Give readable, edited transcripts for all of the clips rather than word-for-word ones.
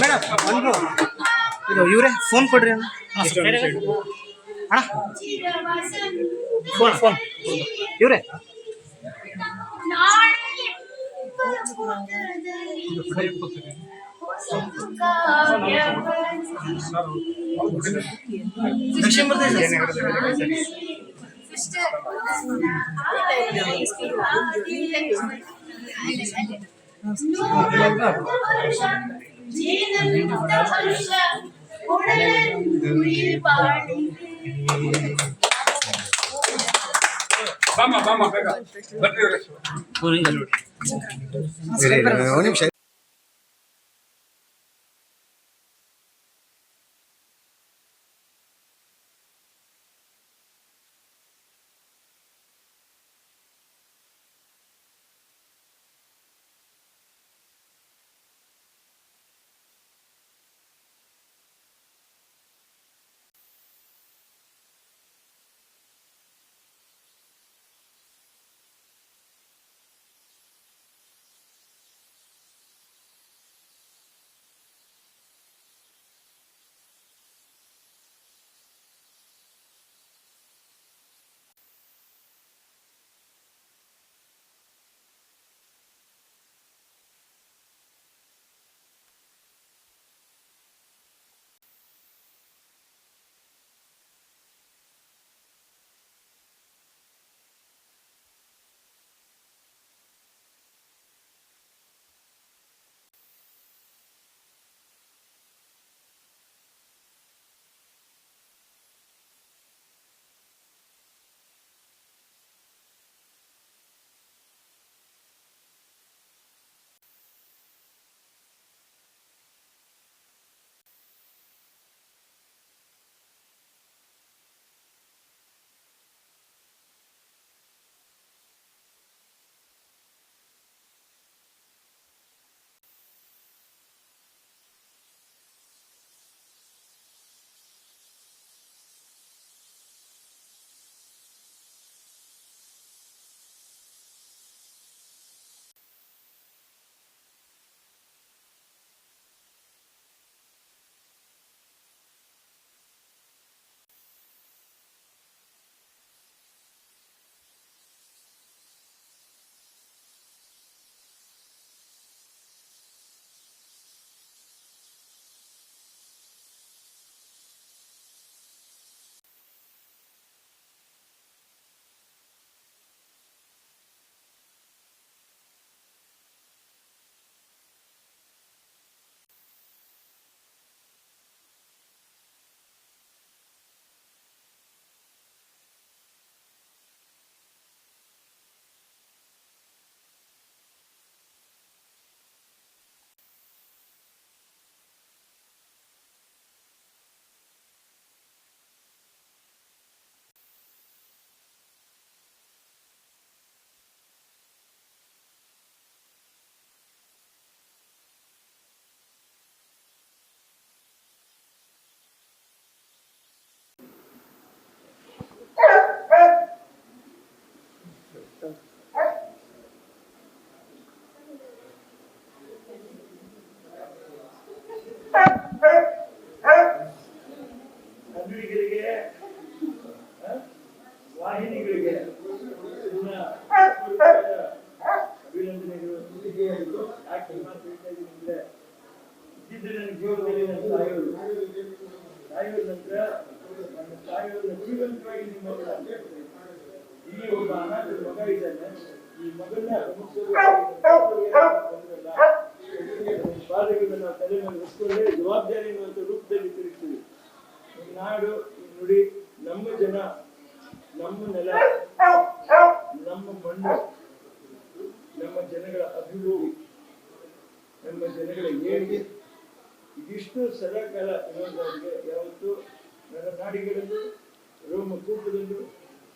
Madam ಒಂದು ಇದು ಇವರೇ ಫೋನ್ ಕೊಡ್ರಿ ಅಣ್ಣ. ಅಣ್ಣ ಫೋನ್ ಇವರೇ ನಿಮಿಷ ವಾಹಿನಿಗಳಿಗೆ ಅಭಿನಂದನೆಗಳು. ಯಾಕೆ ಮಾತು ಹೇಳ್ತಾ ಇದ್ದೀನಿ ಅಂದ್ರೆ, ಇದ್ದಿದ್ರೆ ನನ್ನ ಜೀವನದಲ್ಲಿ ನನ್ನ ಸಾಯೋರ ನಂತರ ನನ್ನ ಸಾಯೋರ ಜೀವಂತವಾಗಿ ನಿಮ್ಮ ಇಲ್ಲಿ ಒಬ್ಬ ಅನಾಥ ಮಗ ಇದ್ದಾನೆ. ಈ ಮಗನ ಪಾದಗಳನ್ನು ನಾವು ತಲೆ ಮೇಲೆ ಹೊತ್ಕೊಂಡ್ರೆ ಜವಾಬ್ದಾರಿ ಎನ್ನುವಂಥ ರೂಪದಲ್ಲಿ ತಿರುಗ್ತೀವಿ. ಈ ನಾಡು, ಈ ನುಡಿ, ನಮ್ಮ ಜನ, ನಮ್ಮ ನೆಲ, ನಮ್ಮ ಮಣ್ಣು, ನಮ್ಮ ಜನಗಳ ಅಭಿವೃದ್ಧಿ, ನಮ್ಮ ಜನಗಳ ಏಳಿಗೆ, ಇದಿಷ್ಟು ಸದಾಕಾಲ ಇರೋದಾಗಿದೆ. ಯಾವತ್ತು ನನ್ನ ನಾಡಿಗಳಲ್ಲೂ ರೋಮಕೂಪದಲ್ಲೂ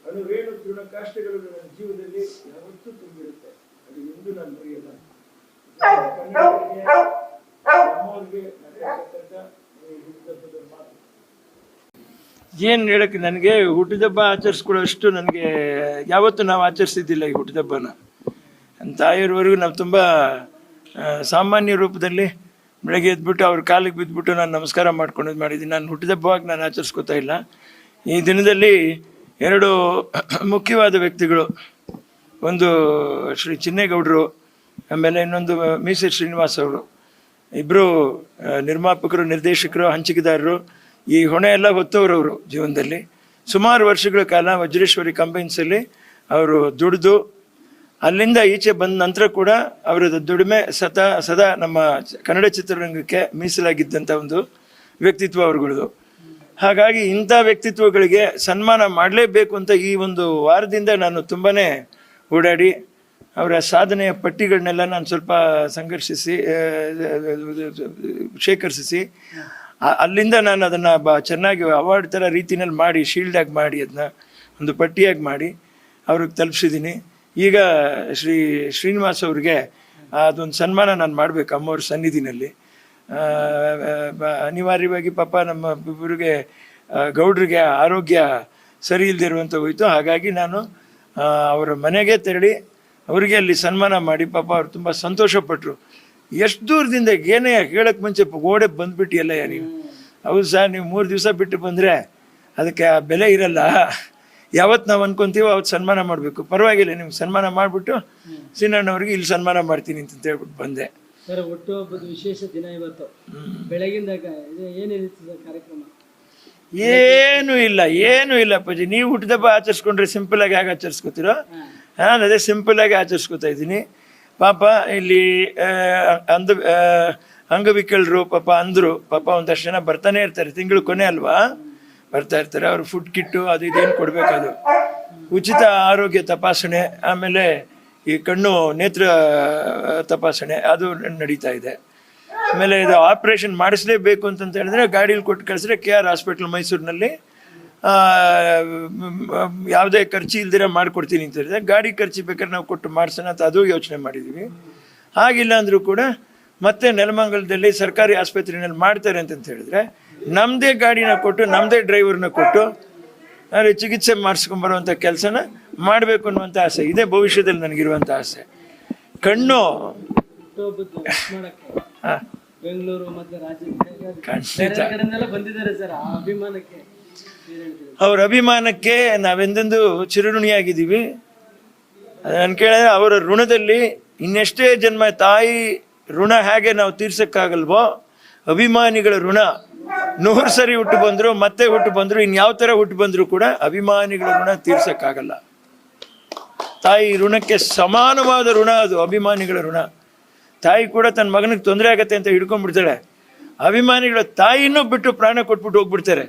ಅಣುರೇಣು ತೃಣ ಕಾಷ್ಟಗಳು ನನ್ನ ಜೀವನದಲ್ಲಿ ಯಾವತ್ತೂ ತುಂಬಿರುತ್ತೆ. ಅದು ಎಂದು ನಾನು ಮರೆಯಲ್ಲ. ನಮ್ಮವ್ರಿಗೆ ನಡೆಯತಕ್ಕಂಥ ಹುಟ್ಟುಹಬ್ಬದ ಮಾತು. ಏನು ಹೇಳಕ್ಕೆ, ನನಗೆ ಹುಟ್ಟಿದಬ್ಬ ಆಚರಿಸ್ಕೊಳ್ಳೋಷ್ಟು ನನಗೆ ಯಾವತ್ತೂ ನಾವು ಆಚರಿಸಿದ್ದಿಲ್ಲ ಈ ಹುಟ್ಟಿದಬ್ಬನ. ನನ್ನ ತಾಯಿಯವರೆಗೂ ನಾವು ತುಂಬ ಸಾಮಾನ್ಯ ರೂಪದಲ್ಲಿ ಬೆಳಗ್ಗೆ ಎದ್ಬಿಟ್ಟು ಅವ್ರ ಕಾಲಿಗೆ ಬಿದ್ದುಬಿಟ್ಟು ನಾನು ನಮಸ್ಕಾರ ಮಾಡ್ಕೊಂಡು ಮಾಡಿದ್ದೀನಿ. ನಾನು ಹುಟ್ಟಿದಬ್ಬವಾಗಿ ನಾನು ಆಚರಿಸ್ಕೋತಾ ಇಲ್ಲ. ಈ ದಿನದಲ್ಲಿ ಎರಡು ಮುಖ್ಯವಾದ ವ್ಯಕ್ತಿಗಳು, ಒಂದು ಶ್ರೀ ಚಿನ್ನೇಗೌಡರು, ಆಮೇಲೆ ಇನ್ನೊಂದು ಮೀಸೆ ಶ್ರೀನಿವಾಸ್ ಅವರು, ಇಬ್ಬರು ನಿರ್ಮಾಪಕರು, ನಿರ್ದೇಶಕರು, ಹಂಚಿಕೆದಾರರು. ಈ ಹೊಣೆ ಎಲ್ಲ ಹೊತ್ತವರವರು ಜೀವನದಲ್ಲಿ. ಸುಮಾರು ವರ್ಷಗಳ ಕಾಲ ವಜ್ರೇಶ್ವರಿ ಕಂಬೈನ್ಸಲ್ಲಿ ಅವರು ದುಡಿದು ಅಲ್ಲಿಂದ ಈಚೆ ಬಂದ ನಂತರ ಕೂಡ ಅವರದ್ದು ದುಡಿಮೆ ಸದಾ ನಮ್ಮ ಕನ್ನಡ ಚಿತ್ರರಂಗಕ್ಕೆ ಮೀಸಲಾಗಿದ್ದಂಥ ಒಂದು ವ್ಯಕ್ತಿತ್ವ ಅವ್ರುಗಳದು. ಹಾಗಾಗಿ ಇಂಥ ವ್ಯಕ್ತಿತ್ವಗಳಿಗೆ ಸನ್ಮಾನ ಮಾಡಲೇಬೇಕು ಅಂತ ಈ ಒಂದು ವಾರದಿಂದ ನಾನು ತುಂಬಾ ಓಡಾಡಿ ಅವರ ಸಾಧನೆಯ ಪಟ್ಟಿಗಳನ್ನೆಲ್ಲ ನಾನು ಸ್ವಲ್ಪ ಶೇಖರಿಸಿ ಅಲ್ಲಿಂದ ನಾನು ಅದನ್ನು ಚೆನ್ನಾಗಿ ಅವಾರ್ಡ್ ಥರ ರೀತಿಯಲ್ಲಿ ಮಾಡಿ, ಶೀಲ್ಡಾಗಿ ಮಾಡಿ, ಅದನ್ನ ಒಂದು ಪಟ್ಟಿಯಾಗಿ ಮಾಡಿ ಅವ್ರಿಗೆ ತಲುಪಿಸಿದ್ದೀನಿ. ಈಗ ಶ್ರೀನಿವಾಸ್ ಅವ್ರಿಗೆ ಅದೊಂದು ಸನ್ಮಾನ ನಾನು ಮಾಡಬೇಕು ಅಮ್ಮವ್ರ ಸನ್ನಿಧಿನಲ್ಲಿ. ಅನಿವಾರ್ಯವಾಗಿ ಪಾಪ ನಮ್ಮ ಇಬ್ಬರಿಗೆ ಗೌಡ್ರಿಗೆ ಆರೋಗ್ಯ ಸರಿ ಇಲ್ಲದಿರುವಂಥ ಹೋಯಿತು. ಹಾಗಾಗಿ ನಾನು ಅವರ ಮನೆಗೆ ತೆರಳಿ ಅವರಿಗೆ ಅಲ್ಲಿ ಸನ್ಮಾನ ಮಾಡಿ ಪಾಪ ಅವ್ರು ತುಂಬ ಸಂತೋಷಪಟ್ಟರು. ಎಷ್ಟು ದೂರದಿಂದ ಏನೇ ಹೇಳಕ್ಕೆ ಮುಂಚೆ ಗೋಡೆ ಬಂದುಬಿಟ್ಟಿಯಲ್ಲ ನೀನು. ಹೌದು ಸರ್, ನೀವು 3 ದಿವಸ ಬಿಟ್ಟು ಬಂದರೆ ಅದಕ್ಕೆ ಆ ಬೆಲೆ ಇರಲ್ಲ. ಯಾವತ್ತು ನಾವು ಅನ್ಕೊಂತೀವೋ ಅವತ್ತು ಸನ್ಮಾನ ಮಾಡಬೇಕು. ಪರವಾಗಿಲ್ಲ, ನಿಮ್ಗೆ ಸನ್ಮಾನ ಮಾಡಿಬಿಟ್ಟು ಸಿನ್ನಣ್ಣವ್ರಿಗೆ ಇಲ್ಲಿ ಸನ್ಮಾನ ಮಾಡ್ತೀನಿ ಅಂತ ಹೇಳ್ಬಿಟ್ಟು ಬಂದೆ. ಸರ್, ಹುಟ್ಟುಹಬ್ಬದ ವಿಶೇಷ ದಿನ ಇವತ್ತು. ಬೆಳಗಿಂದ ಏನಿರುತ್ತೆ ಕಾರ್ಯಕ್ರಮ? ಏನೂ ಇಲ್ಲ ಅಪ್ಪಾಜಿ. ನೀವು ಹುಟ್ಟಿದಬ್ಬ ಆಚರಿಸ್ಕೊಂಡ್ರೆ ಸಿಂಪಲಾಗಿ ಹೇಗೆ ಆಚರಿಸ್ಕೋತೀರೋ ನಾನು ಅದೇ ಸಿಂಪಲಾಗಿ ಆಚರಿಸ್ಕೊತಾ ಇದ್ದೀನಿ. ಪಾಪ ಇಲ್ಲಿ ಅಂಗವಿಕಲರು ಪಾಪ ಅಂದರು. ಪಾಪ ಒಂದಷ್ಟು ಜನ ಬರ್ತಾನೆ ಇರ್ತಾರೆ, ತಿಂಗಳು ಕೊನೆ ಅಲ್ವಾ, ಬರ್ತಾ ಇರ್ತಾರೆ. ಅವ್ರು ಫುಡ್ ಕಿಟ್ಟು ಅದು ಇದೇನು ಕೊಡಬೇಕದು, ಉಚಿತ ಆರೋಗ್ಯ ತಪಾಸಣೆ, ಆಮೇಲೆ ಈ ಕಣ್ಣು ನೇತ್ರ ತಪಾಸಣೆ ಅದು ನಡೀತಾ ಇದೆ. ಆಮೇಲೆ ಇದು ಆಪ್ರೇಷನ್ ಮಾಡಿಸ್ಲೇಬೇಕು ಅಂತ ಹೇಳಿದ್ರೆ ಗಾಡೀಲಿ ಕೊಟ್ಟು ಕಳಿಸಿದ್ರೆ KR ಹಾಸ್ಪಿಟ್ಲ್ ಮೈಸೂರಿನಲ್ಲಿ ಯಾವುದೇ ಖರ್ಚು ಇಲ್ದಿರ ಮಾಡಿಕೊಡ್ತೀನಿ ಅಂತ ಹೇಳಿದ್ರೆ, ಗಾಡಿ ಖರ್ಚು ಬೇಕಾದ್ರೆ ನಾವು ಕೊಟ್ಟು ಮಾಡಿಸೋಣ ಅಂತ ಅದು ಯೋಚನೆ ಮಾಡಿದ್ದೀವಿ. ಹಾಗಿಲ್ಲ ಅಂದರೂ ಕೂಡ ಮತ್ತೆ ನೆಲಮಂಗಲದಲ್ಲಿ ಸರ್ಕಾರಿ ಆಸ್ಪತ್ರೆಯಲ್ಲಿ ಮಾಡ್ತಾರೆ ಅಂತ ಹೇಳಿದ್ರೆ ನಮ್ಮದೇ ಗಾಡಿನ ಕೊಟ್ಟು ನಮ್ಮದೇ ಡ್ರೈವರ್ನ ಕೊಟ್ಟು ಅಲ್ಲಿ ಚಿಕಿತ್ಸೆ ಮಾಡಿಸ್ಕೊಂಬರುವಂಥ ಕೆಲಸನ ಮಾಡಬೇಕು ಅನ್ನುವಂಥ ಆಸೆ ಇದೆ ಭವಿಷ್ಯದಲ್ಲಿ ನನಗಿರುವಂಥ ಆಸೆ. ಕಣ್ಣು ಬೆಂಗಳೂರು ಮತ್ತು ಅವ್ರ ಅಭಿಮಾನಕ್ಕೆ ನಾವೆಂದೆಂದು ಚಿರಋಣಿಯಾಗಿದ್ದೀವಿ. ನಾನು ಕೇಳಿದ್ರೆ ಅವರ ಋಣದಲ್ಲಿ ಇನ್ನೆಷ್ಟೇ ಜನ್ಮ, ತಾಯಿ ಋಣ ಹೇಗೆ ನಾವು ತೀರ್ಸಕ್ಕಾಗಲ್ವೋ, ಅಭಿಮಾನಿಗಳ ಋಣ 100 ಸರಿ ಹುಟ್ಟು ಬಂದ್ರು, ಮತ್ತೆ ಹುಟ್ಟು ಬಂದ್ರು, ಇನ್ಯಾವ ಥರ ಹುಟ್ಟು ಬಂದರೂ ಕೂಡ ಅಭಿಮಾನಿಗಳ ಋಣ ತೀರ್ಸಕ್ಕಾಗಲ್ಲ. ತಾಯಿ ಋಣಕ್ಕೆ ಸಮಾನವಾದ ಋಣ ಅದು, ಅಭಿಮಾನಿಗಳ ಋಣ. ತಾಯಿ ಕೂಡ ತನ್ನ ಮಗನಿಗೆ ತೊಂದರೆ ಆಗತ್ತೆ ಅಂತ ಹಿಡ್ಕೊಂಡ್ಬಿಡ್ತಾಳೆ. ಅಭಿಮಾನಿಗಳ ತಾಯಿನೂ ಬಿಟ್ಟು ಪ್ರಾಣ ಕೊಟ್ಬಿಟ್ಟು ಹೋಗ್ಬಿಡ್ತಾರೆ.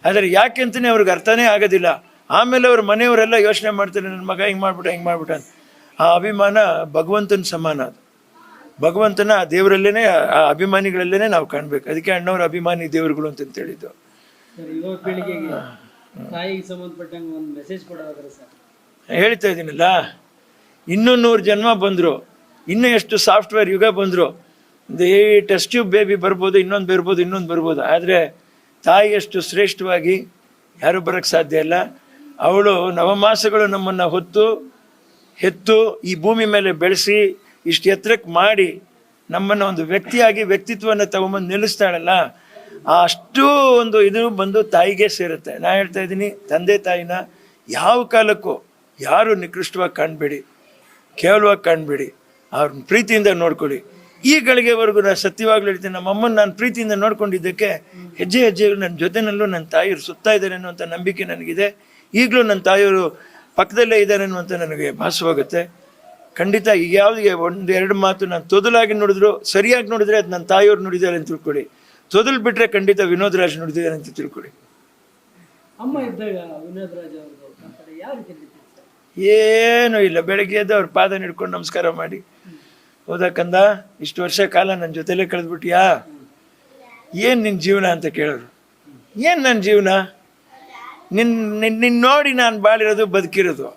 ಆದರೆ ಯಾಕೆ ಅಂತಲೇ ಅವ್ರಿಗೆ ಅರ್ಥನೇ ಆಗೋದಿಲ್ಲ. ಆಮೇಲೆ ಅವ್ರ ಮನೆಯವರೆಲ್ಲ ಯೋಚನೆ ಮಾಡ್ತಾರೆ, ನನ್ನ ಮಗ ಹಿಂಗೆ ಮಾಡ್ಬಿಟ್ಟ ಅಂತ. ಆ ಅಭಿಮಾನ ಭಗವಂತನ ಸಮಾನ. ಅದು ಭಗವಂತನ ದೇವರಲ್ಲೇ, ಆ ಅಭಿಮಾನಿಗಳಲ್ಲೇ ನಾವು ಕಾಣಬೇಕು. ಅದಕ್ಕೆ ಅಣ್ಣವ್ರ ಅಭಿಮಾನಿ ದೇವರುಗಳು ಅಂತ ಹೇಳಿದ್ದು. ಹೇಳ್ತಾ ಇದ್ದೀನಲ್ಲ, ಇನ್ನೂ 100 ಜನ್ಮ ಬಂದರು, ಇನ್ನೂ ಎಷ್ಟು ಸಾಫ್ಟ್ವೇರ್ ಯುಗ ಬಂದರು, ಈ ಟೆಸ್ಟ್ ಟ್ಯೂಬ್ ಬೇಬಿ ಬರ್ಬೋದು, ಇನ್ನೊಂದು ಬರ್ಬೋದು. ಆದರೆ ತಾಯಿಯಷ್ಟು ಶ್ರೇಷ್ಠವಾಗಿ ಯಾರೂ ಬರೋಕ್ಕೆ ಸಾಧ್ಯ ಇಲ್ಲ. ಅವಳು ನವಮಾಸಗಳು ನಮ್ಮನ್ನು ಹೆತ್ತು ಈ ಭೂಮಿ ಮೇಲೆ ಬೆಳೆಸಿ ಇಷ್ಟು ಎತ್ತರಕ್ಕೆ ಮಾಡಿ ನಮ್ಮನ್ನು ಒಂದು ವ್ಯಕ್ತಿಯಾಗಿ ವ್ಯಕ್ತಿತ್ವವನ್ನು ತಗೊಂಬಂದು ನಿಲ್ಲಿಸ್ತಾಳಲ್ಲ, ಅಷ್ಟು ಒಂದು ಇದು ಬಂದು ತಾಯಿಗೆ ಸೇರುತ್ತೆ. ನಾ ಹೇಳ್ತಾ ಇದ್ದೀನಿ, ತಂದೆ ತಾಯಿನ ಯಾವ ಕಾಲಕ್ಕೂ ಯಾರು ನಿಕೃಷ್ಟವಾಗಿ ಕಾಣಬೇಡಿ, ಕೇವಲವಾಗಿ ಕಾಣಬೇಡಿ, ಅವ್ರನ್ನ ಪ್ರೀತಿಯಿಂದ ನೋಡ್ಕೊಳ್ಳಿ. ಈ ಗಳಿಗೆವರೆಗೂ ನಾನು ಸತ್ಯವಾಗ್ಲೂ ಹೇಳ್ತೀನಿ, ನಮ್ಮಮ್ಮನ ನಾನು ಪ್ರೀತಿಯಿಂದ ನೋಡ್ಕೊಂಡಿದ್ದಕ್ಕೆ ಹೆಜ್ಜೆ ಹೆಜ್ಜೆಗಳು ನನ್ನ ಜೊತೆನಲ್ಲೂ ನನ್ನ ತಾಯಿಯವರು ಸುತ್ತಾ ಇದ್ದಾರೆ ಅನ್ನುವಂಥ ನಂಬಿಕೆ ನನಗಿದೆ. ಈಗಲೂ ನನ್ನ ತಾಯಿಯವರು ಪಕ್ಕದಲ್ಲೇ ಇದ್ದಾರೆ ಅನ್ನುವಂಥ ನನಗೆ ಭಾಸವಾಗುತ್ತೆ. ಖಂಡಿತ ಈಗ ಯಾವುದಿಗೆ 1-2 ಮಾತು ನಾನು ತೊದಲಾಗಿ ನೋಡಿದ್ರು, ಸರಿಯಾಗಿ ನೋಡಿದ್ರೆ ಅದು ನನ್ನ ತಾಯಿಯವ್ರು ನುಡಿದಾರೆ ಅಂತ ತಿಳ್ಕೊಳ್ಳಿ. ತೊದಲು ಬಿಟ್ಟರೆ ಖಂಡಿತ ವಿನೋದ್ ರಾಜ್ ನುಡಿದಿದ್ದಾರೆ ಅಂತ ತಿಳ್ಕೊಳ್ಳಿ. ಏನೂ ಇಲ್ಲ, ಬೆಳಗ್ಗೆ ಎದ್ದು ಅವ್ರ ಪಾದ ಹಿಡ್ಕೊಂಡು ನಮಸ್ಕಾರ ಮಾಡಿ, ಹೋದಕ್ಕಂದ ಇಷ್ಟು ವರ್ಷ ಕಾಲ ನನ್ನ ಜೊತೆಲೇ ಕಳೆದ್ಬಿಟ್ಟಿಯಾ, ಏನು ನಿನ್ನ ಜೀವನ ಅಂತ ಕೇಳೋರು. ಏನು ನನ್ನ ಜೀವನ? ನಿನ್ನ ನೋಡಿ ನಾನು ಬಾಳಿರೋದು ಬದುಕಿರೋದು,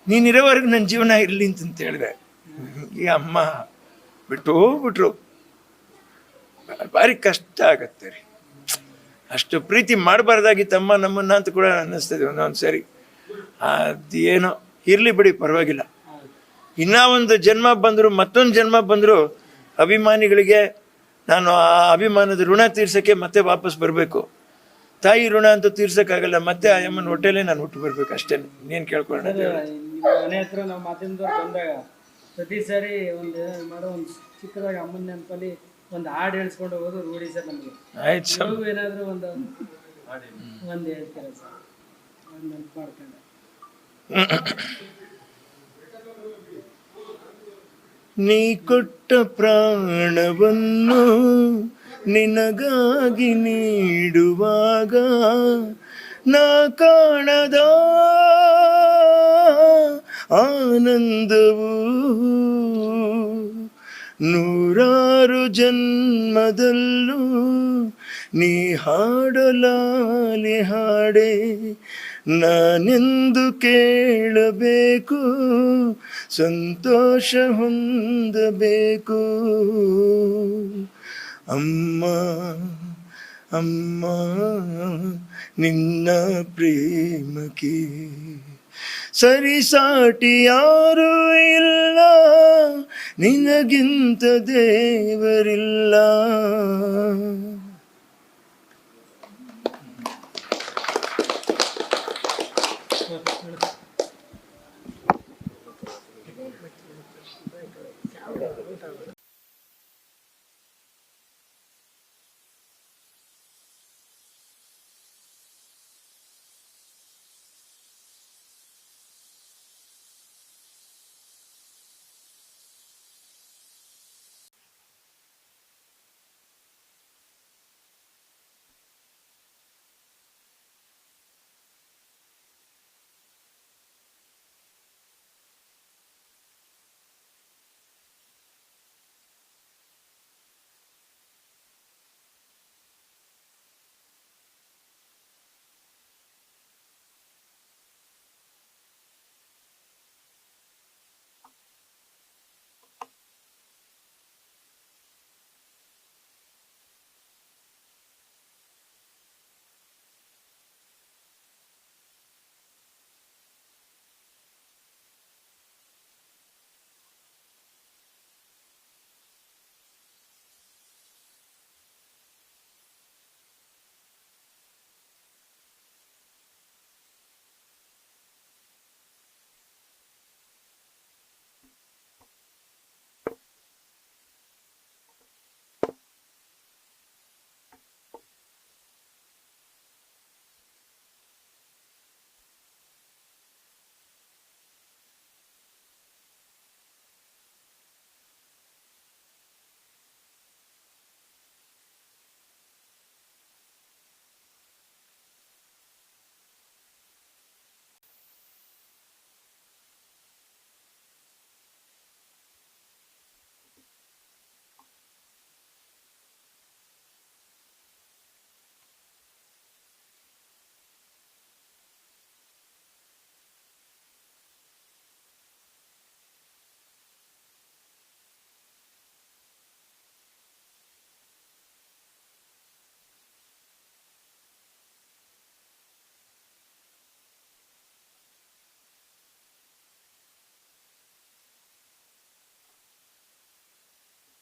ನೀನಿರೋವರೆಗೂ ನನ್ನ ಜೀವನ ಇರಲಿ ಅಂತ ಹೇಳಿದೆ. ಈ ಅಮ್ಮ ಬಿಟ್ಟು ಹೋಗ್ಬಿಟ್ರು, ಭಾರಿ ಕಷ್ಟ ಆಗತ್ತೆ ರೀ. ಅಷ್ಟು ಪ್ರೀತಿ ಮಾಡಬಾರ್ದಾಗಿತ್ತಮ್ಮ ನಮ್ಮನ್ನ ಅಂತ ಕೂಡ ಅನ್ನಿಸ್ತದೆ ಒಂದೊಂದು ಸರಿ. ಅದೇನೋ ಇರಲಿ ಬಿಡಿ, ಪರವಾಗಿಲ್ಲ. ಇನ್ನೂ ಒಂದು ಜನ್ಮ ಬಂದರೂ ಮತ್ತೊಂದು ಜನ್ಮ ಬಂದರೂ ಅಭಿಮಾನಿಗಳಿಗೆ ನಾನು ಆ ಅಭಿಮಾನದ ಋಣ ತೀರ್ಸೋಕ್ಕೆ ಮತ್ತೆ ವಾಪಸ್ ಬರಬೇಕು. ತಾಯಿ ಋಣ ಅಂತೂ ತೀರ್ಸೋಕ್ಕಾಗಲ್ಲ, ಮತ್ತೆ ಆ ಅಮ್ಮನ ಹೊಟ್ಟೆಲೇ ನಾನು ಹುಟ್ಟು ಬರ್ಬೇಕು ಅಷ್ಟೇ. ಇನ್ನೇನು ಕೇಳ್ಕೊಳ್ಳೋಣ. ನಿಮ್ಮ ಮನೆ ಹತ್ರ ನಾವು ಮಾಧ್ಯಮದವ್ರು ಬಂದಾಗ ಪ್ರತಿ ಸಾರಿ ಒಂದು ಮಾಡೋ ಒಂದು ಚಿಕ್ಕದಾಗ ಅಮ್ಮನ ನೆನಪಲ್ಲಿ ಒಂದು ಹಾಡು ಹೇಳ್ಸ್ಕೊಂಡು ಹೋಗೋದು ರೂಢಿ ಸರ್ ನಮಗೆ. ಆಯ್ತು ಸರ್, ನೀವು ಏನಾದರೂ ಒಂದು ಹೇಳ್ತೀರ ಸರ್, ಒಂದು ನೆನಪು ಮಾಡ್ಕೊಂಡು. ನೀ ಕೊಟ್ಟ ಪ್ರಾಣವನ್ನು ನಿನಗಾಗಿ ನೀಡುವಾಗ ನಾ ಕಾಣದ ಆನಂದವು ನೂರಾರು ಜನ್ಮದಲ್ಲೂ ನೀ ಹಾಡಲಾಲಿ ಹಾಡೆ ನಾನೆಂದು ಕೇಳಬೇಕು, ಸಂತೋಷ ಹೊಂದಬೇಕು. ಅಮ್ಮ ಅಮ್ಮ ನಿನ್ನ ಪ್ರೇಮಕ್ಕೆ ಸರಿಸಾಟಿ ಯಾರೂ ಇಲ್ಲ, ನಿನಗಿಂತ ದೇವರಿಲ್ಲ.